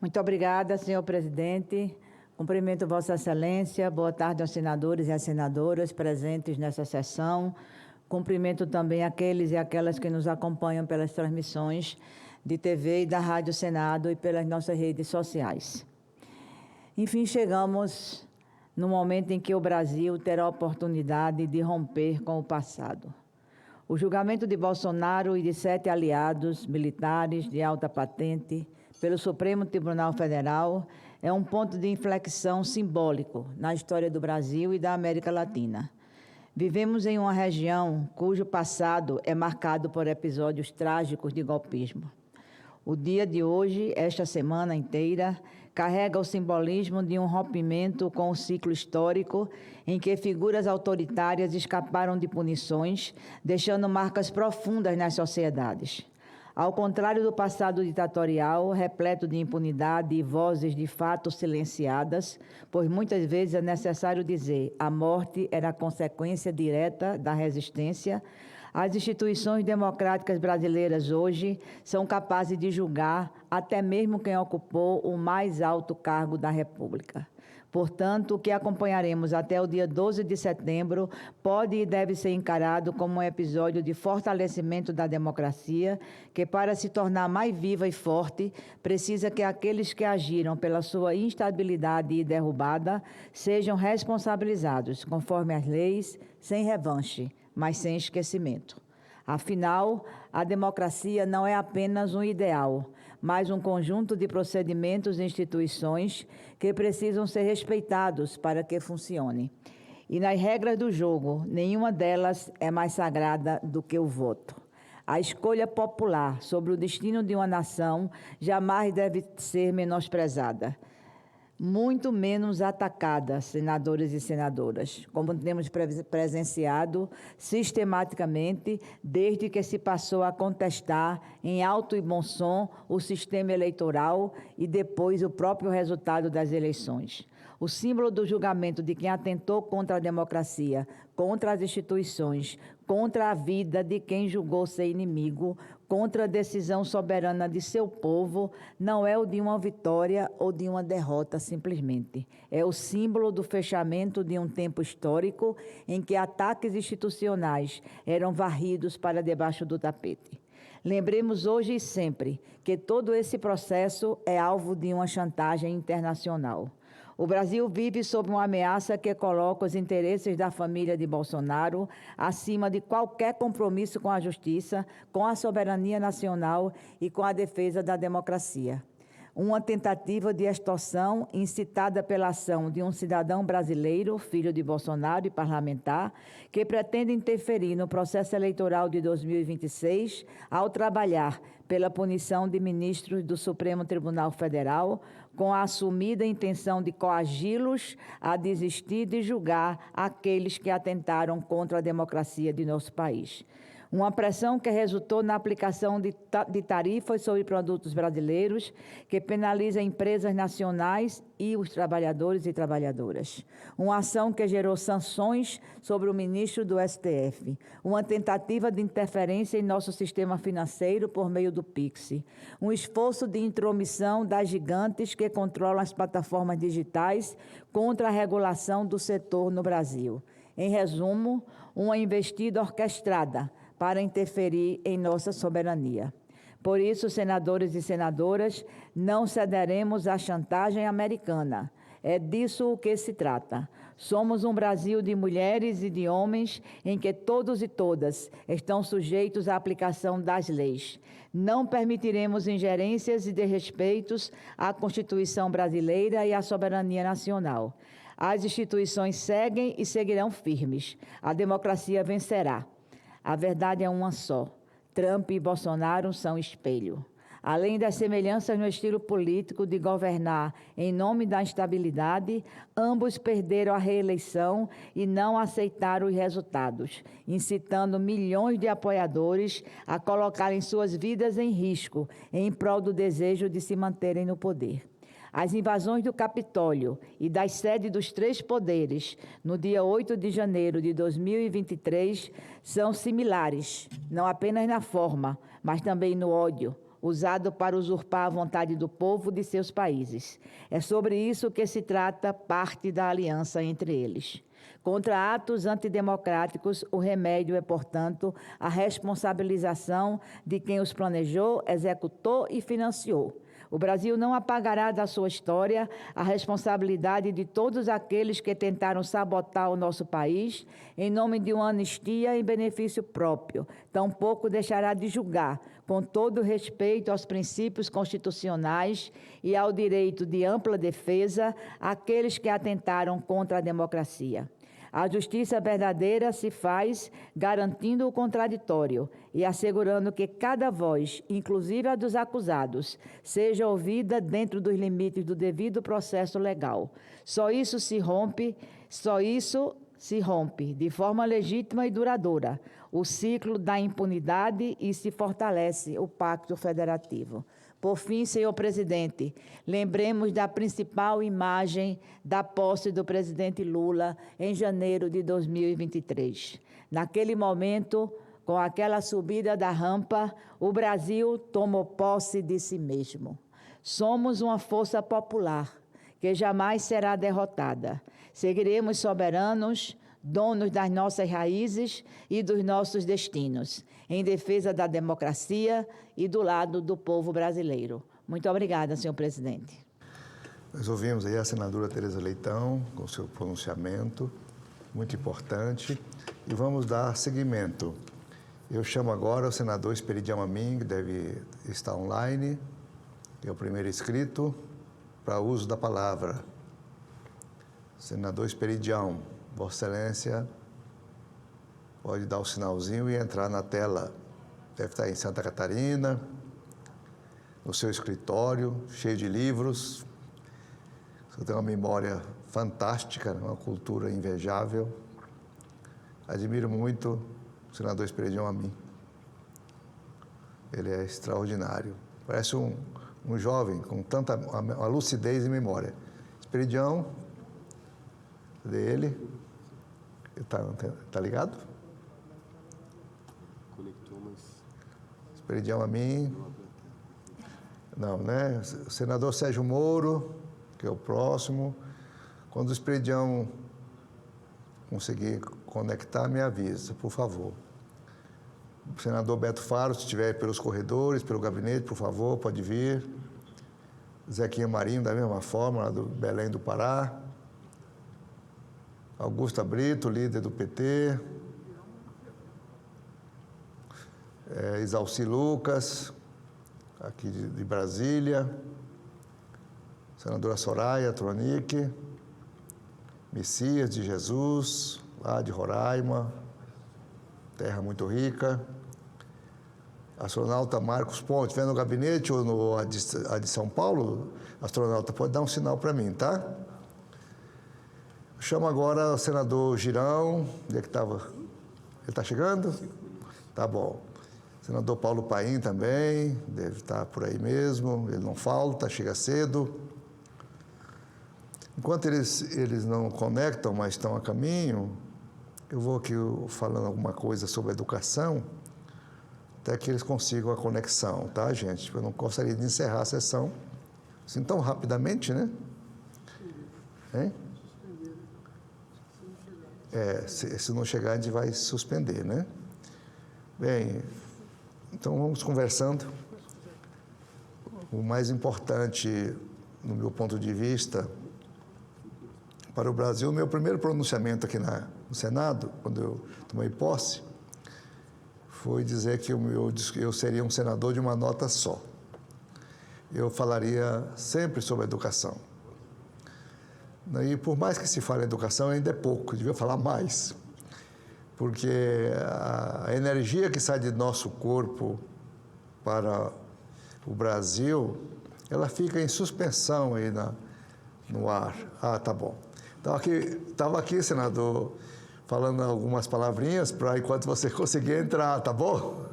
Muito obrigada, senhor presidente. Cumprimento Vossa Excelência. Boa tarde aos senadores e às senadoras presentes nessa sessão. Cumprimento também aqueles e aquelas que nos acompanham pelas transmissões de TV e da Rádio Senado e pelas nossas redes sociais. Enfim, chegamos no momento em que o Brasil terá a oportunidade de romper com o passado. O julgamento de Bolsonaro e de 7 aliados militares de alta patente pelo Supremo Tribunal Federal é um ponto de inflexão simbólico na história do Brasil e da América Latina. Vivemos em uma região cujo passado é marcado por episódios trágicos de golpismo. O dia de hoje, esta semana inteira, carrega o simbolismo de um rompimento com o ciclo histórico em que figuras autoritárias escaparam de punições, deixando marcas profundas nas sociedades. Ao contrário do passado ditatorial, repleto de impunidade e vozes de fato silenciadas, pois muitas vezes é necessário dizer a morte era a consequência direta da resistência, as instituições democráticas brasileiras hoje são capazes de julgar até mesmo quem ocupou o mais alto cargo da República. Portanto, o que acompanharemos até o dia 12 de setembro pode e deve ser encarado como um episódio de fortalecimento da democracia, que, para se tornar mais viva e forte, precisa que aqueles que agiram pela sua instabilidade e derrubada sejam responsabilizados, conforme as leis, sem revanche, mas sem esquecimento. Afinal, a democracia não é apenas um ideal, mas um conjunto de procedimentos e instituições que precisam ser respeitados para que funcione. E nas regras do jogo, nenhuma delas é mais sagrada do que o voto. A escolha popular sobre o destino de uma nação jamais deve ser menosprezada, muito menos atacada, senadores e senadoras, como temos presenciado sistematicamente desde que se passou a contestar em alto e bom som o sistema eleitoral e depois o próprio resultado das eleições. O símbolo do julgamento de quem atentou contra a democracia, contra as instituições, contra a vida de quem julgou ser inimigo, contra a decisão soberana de seu povo, não é o de uma vitória ou de uma derrota simplesmente. É o símbolo do fechamento de um tempo histórico em que ataques institucionais eram varridos para debaixo do tapete. Lembremos hoje e sempre que todo esse processo é alvo de uma chantagem internacional. O Brasil vive sob uma ameaça que coloca os interesses da família de Bolsonaro acima de qualquer compromisso com a justiça, com a soberania nacional e com a defesa da democracia. Uma tentativa de extorsão incitada pela ação de um cidadão brasileiro, filho de Bolsonaro e parlamentar, que pretende interferir no processo eleitoral de 2026 ao trabalhar pela punição de ministros do Supremo Tribunal Federal, com a assumida intenção de coagi-los a desistir de julgar aqueles que atentaram contra a democracia de nosso país. Uma pressão que resultou na aplicação de tarifas sobre produtos brasileiros, que penaliza empresas nacionais e os trabalhadores e trabalhadoras. Uma ação que gerou sanções sobre o ministro do STF. Uma tentativa de interferência em nosso sistema financeiro por meio do Pix. Um esforço de intromissão das gigantes que controlam as plataformas digitais contra a regulação do setor no Brasil. Em resumo, uma investida orquestrada para interferir em nossa soberania. Por isso, senadores e senadoras, não cederemos à chantagem americana. É disso o que se trata. Somos um Brasil de mulheres e de homens em que todos e todas estão sujeitos à aplicação das leis. Não permitiremos ingerências e desrespeitos à Constituição brasileira e à soberania nacional. As instituições seguem e seguirão firmes. A democracia vencerá. A verdade é uma só. Trump e Bolsonaro são espelho. Além das semelhanças no estilo político de governar em nome da instabilidade, ambos perderam a reeleição e não aceitaram os resultados, incitando milhões de apoiadores a colocarem suas vidas em risco em prol do desejo de se manterem no poder. As invasões do Capitólio e das sedes dos 3 poderes no dia 8 de janeiro de 2023 são similares, não apenas na forma, mas também no ódio, usado para usurpar a vontade do povo de seus países. É sobre isso que se trata parte da aliança entre eles. Contra atos antidemocráticos, o remédio é, portanto, a responsabilização de quem os planejou, executou e financiou. O Brasil não apagará da sua história a responsabilidade de todos aqueles que tentaram sabotar o nosso país em nome de uma anistia em benefício próprio. Tampouco deixará de julgar, com todo respeito aos princípios constitucionais e ao direito de ampla defesa, aqueles que atentaram contra a democracia. A justiça verdadeira se faz garantindo o contraditório e assegurando que cada voz, inclusive a dos acusados, seja ouvida dentro dos limites do devido processo legal. Só isso se rompe de forma legítima e duradoura o ciclo da impunidade e se fortalece o Pacto Federativo. Por fim, senhor presidente, lembremos da principal imagem da posse do presidente Lula em janeiro de 2023. Naquele momento, com aquela subida da rampa, o Brasil tomou posse de si mesmo. Somos uma força popular que jamais será derrotada. Seguiremos soberanos, donos das nossas raízes e dos nossos destinos, em defesa da democracia e do lado do povo brasileiro. Muito obrigada, senhor presidente. Nós ouvimos aí a senadora Tereza Leitão, com seu pronunciamento, muito importante, e vamos dar seguimento. Eu chamo agora o senador Esperidião Amin, que deve estar online, é o primeiro inscrito, para uso da palavra. Senador Esperidião, Vossa Excelência pode dar o sinalzinho e entrar na tela. Deve estar em Santa Catarina, no seu escritório, cheio de livros. Você tem uma memória fantástica, uma cultura invejável. Admiro muito o senador Esperidião Amin. Ele é extraordinário. Parece um jovem com tanta uma lucidez e memória. Esperidião, cadê ele? Ele tá ligado? Conectou, mas... Esperidião Amin. Não, né? O senador Sérgio Moro, que é o próximo. Quando o Esperidião conseguir conectar, me avisa, por favor. O senador Beto Faro, se estiver pelos corredores, pelo gabinete, por favor, pode vir. Zequinha Marinho, da mesma forma, lá do Belém do Pará. Augusta Brito, líder do PT. Isalci Lucas, aqui de Brasília. Senadora Soraya Tronic. Messias de Jesus, lá de Roraima, terra muito rica. Astronauta Marcos Ponte, estiver no gabinete ou a de São Paulo, astronauta, pode dar um sinal para mim, tá? Chamo agora o senador Girão, onde é que estava? Ele está chegando? Tá bom. Senador Paulo Paim também, deve estar por aí mesmo, ele não falta, chega cedo. Enquanto eles não conectam, mas estão a caminho, eu vou aqui falando alguma coisa sobre educação, até que eles consigam a conexão, tá, gente? Eu não gostaria de encerrar a sessão assim tão rapidamente, né? Hein? Se não chegar, a gente vai suspender, né? Bem, então vamos conversando. O mais importante, no meu ponto de vista, para o Brasil, o meu primeiro pronunciamento aqui no Senado, quando eu tomei posse, foi dizer que eu seria um senador de uma nota só. Eu falaria sempre sobre educação. E por mais que se fale em educação, ainda é pouco, eu devia falar mais. Porque a energia que sai de nosso corpo para o Brasil, ela fica em suspensão aí no ar. Ah, tá bom. Estava aqui, senador, falando algumas palavrinhas para enquanto você conseguir entrar, tá bom?